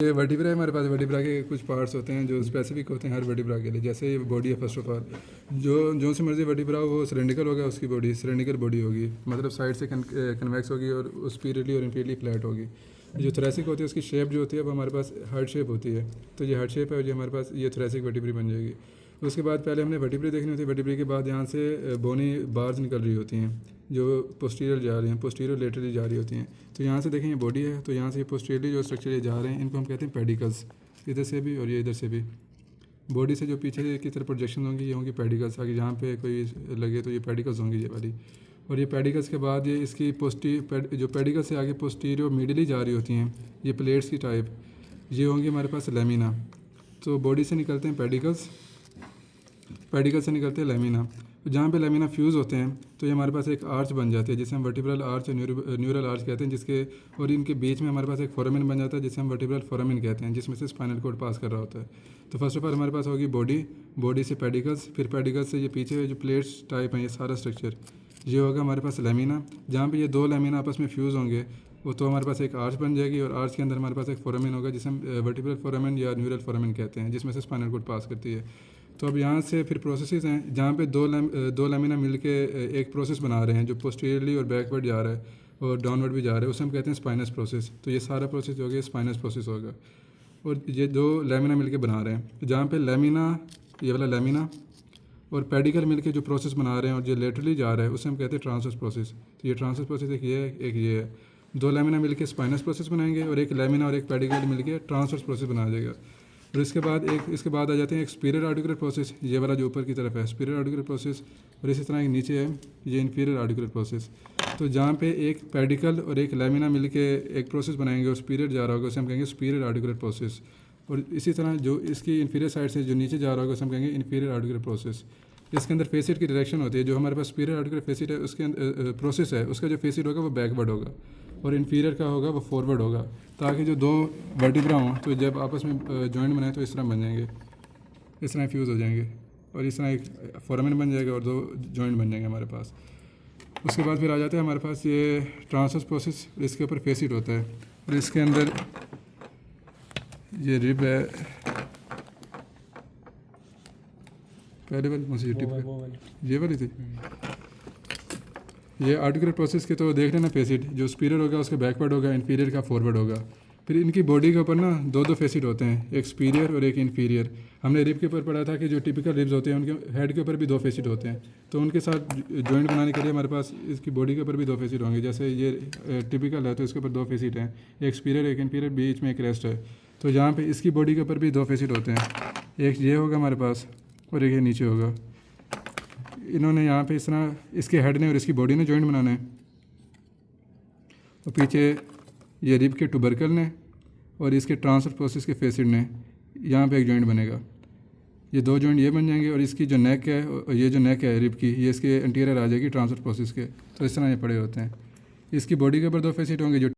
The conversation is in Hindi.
ये वर्टिब्रा है हमारे पास। वर्टिब्रा के कुछ पार्ट्स होते हैं जो स्पेसिफिक होते हैं हर वर्टिब्रा के लिए। जैसे ये बॉडी है, फर्स्ट ऑफ ऑल जो से मर्जी वर्टिब्रा हो वो सिलेंड्रिकल होगा, उसकी बॉडी सिलेंड्रिकल बॉडी होगी, मतलब साइड से कन्वेक्स होगी और स्पीरियरली और इंफीरियरली फ्लैट होगी। जो थोरेसिक होती है उसकी शेप जो होती है वो हमारे पास हार्ट शेप होती है। तो ये हार्ट शेप है और ये हमारे पास ये थोरेसिक वर्टिब्रा बन जाएगी। उसके बाद पहले हमने वर्टिब्रा देखनी होती है। वर्टिब्रा के बाद यहाँ से बोनी बार्स निकल रही होती हैं जो पोस्टीरियर जा रही हैं, पोस्टीरियर लेटरली जा रही होती हैं। तो यहाँ से देखें ये बॉडी है, तो यहाँ से ये पोस्टीरियरली जो स्ट्रक्चर ये जा रहे हैं इनको हम कहते हैं पेडिकल्स, इधर से भी और ये इधर से भी। बॉडी से जो पीछे की तरफ प्रोजेक्शन होंगी ये होंगी पेडिकल्स। आगे जहाँ पे कोई लगे तो ये पेडिकल्स होंगी ये वाली। और ये पेडिकल्स के बाद ये इसकी जो पेडिकल से आगे पोस्टीरियर मिडली जा रही होती हैं ये प्लेट्स की टाइप, ये होंगी हमारे पास लेमिना। तो बॉडी से निकलते हैं पेडिकल्स, पेडिकल से निकलते हैं लेमिना। तो जहाँ पे लेमिना फ्यूज़ होते हैं तो ये हमारे पास एक आर्च बन जाती है जिसे हम वर्टिब्रल आर्च और न्यूरल आर्च कहते हैं, जिसके और इनके बीच में हमारे पास एक फोरामेन बन जाता है जिसे हम वर्टिब्रल फोरामेन कहते हैं, जिसमें से स्पाइनल कॉर्ड पास कर रहा होता है। तो फर्स्ट ऑफ ऑल हमारे पास होगी बॉडी से पेडिकल्स, फिर पेडिकल्स से ये पीछे जो प्लेट्स टाइप हैं ये सारा स्ट्रक्चर, ये होगा हमारे पास लेमिना। जहाँ पर ये दो लेमिना आपस में फ्यूज़ होंगे वो तो हमारे पास एक आर्च बन जाएगी और आर्च के अंदर हमारे पास एक फोरामेन होगा जिसे हम वर्टिब्रल फोरामेन या न्यूरल फोरामेन कहते हैं, जिसमें से स्पाइनल कॉर्ड पास करती है। तो अब यहाँ से फिर प्रोसेसेस हैं जहाँ पे दो लेमिना मिलके एक प्रोसेस बना रहे हैं जो पोस्टीरियरली और बैकवर्ड जा रहा है और डाउनवर्ड भी जा रहा है, उसे हम कहते हैं स्पाइनस प्रोसेस। तो ये सारा प्रोसेस हो गया स्पाइनस प्रोसेस होगा और ये दो लेमिना मिलके बना रहे हैं। तो जहाँ पे लेमिना, ये वाला लेमिना और पेडिकल मिलके जो प्रोसेस बना रहे हैं और जो लेटरली जा रहा है उसे हम कहते हैं ट्रांसवर्स प्रोसेस। तो ये ट्रांसवर्स प्रोसेस एक ये है, एक ये है। दो लेमिना मिलके स्पाइनस प्रोसेस बनाएंगे और एक लेमिना और एक पेडिकल मिलके ट्रांसवर्स प्रोसेस बना जाएगा। और इसके बाद आ जाते हैं एक सुपीरियर आर्टिकुलर प्रोसेस, ये वाला जो ऊपर की तरफ है सुपीरियर आर्टिकुलर प्रोसेस, और इसी तरह एक नीचे है ये इन्फीरियर आर्टिकुलर प्रोसेस। तो जहाँ पे एक पेडिकल और एक लेमिना मिलके एक प्रोसेस बनाएंगे और सुपीरियर जा रहा होगा उसे हम कहेंगे सुपीरियर आर्टिकुलर प्रोसेस। और इसी तरह जो इसकी इन्फीरियर साइड से जो नीचे जा रहा होगा उसे हम कहेंगे इन्फीरियर आर्टिकुलर प्रोसेस। इसके अंदर फेसिट की डायरेक्शन होती है। जो हमारे पास सुपीरियर आर्टिकुलर फेसिट है उसके अंदर प्रोसेस है उसका जो फेसिट होगा वो बैकवर्ड होगा और इन्फीरियर का होगा वो फॉरवर्ड होगा, ताकि जो दो वर्टिब्रा हों तो जब आपस में जॉइंट बनाए तो इस तरह बन जाएंगे, इस तरह फ्यूज़ हो जाएंगे और इस तरह एक फोरामेन बन जाएगा और दो जॉइंट बन जाएंगे हमारे पास। उसके बाद फिर आ जाता है हमारे पास ये ट्रांसवर्स प्रोसेस, इसके ऊपर फेसिट होता है और इसके अंदर ये रिब है, पहले वाली कौन सी टिप ये वाली थी। ये आर्टिकुलर प्रोसेस के तो देख लेना फेसिट, जो सुपीरियर होगा उसका बैकवर्ड होगा, इन्फीरियर का फॉरवर्ड होगा। फिर इनकी बॉडी के ऊपर ना दो फेसिट होते हैं, एक सुपीरियर और एक इन्फीरियर। हमने रिब के ऊपर पढ़ा था कि जो टिपिकल रिब्स होते हैं उनके हेड के ऊपर भी दो फेसिट होते हैं, तो उनके साथ जॉइंट बनाने के लिए हमारे पास इसकी बॉडी के ऊपर भी दो फेसिट होंगे। जैसे ये टिपिकल है तो इसके ऊपर दो फेसिट हैं, एक सुपीरियर एक इन्फीरियर, बीच में एक रेस्ट है। तो जहाँ पे इसकी बॉडी के ऊपर भी दो फेसिट होते हैं, एक ये होगा हमारे पास और एक ये नीचे होगा। इन्होंने यहाँ पे इस तरह इसके हेड ने और इसकी बॉडी ने जॉइंट बनाना है और पीछे ये रिब के टुबरकल ने और इसके ट्रांसफर प्रोसेस के फेसिड ने यहाँ पे एक जॉइंट बनेगा। ये दो जॉइंट ये बन जाएंगे और इसकी जो नेक है और ये जो नेक है रिब की ये इसके इंटीरियर आ जाएगी ट्रांसफर प्रोसेस के। तो इस तरह ये पड़े होते हैं। इसकी बॉडी के ऊपर दो फेसिड होंगे जो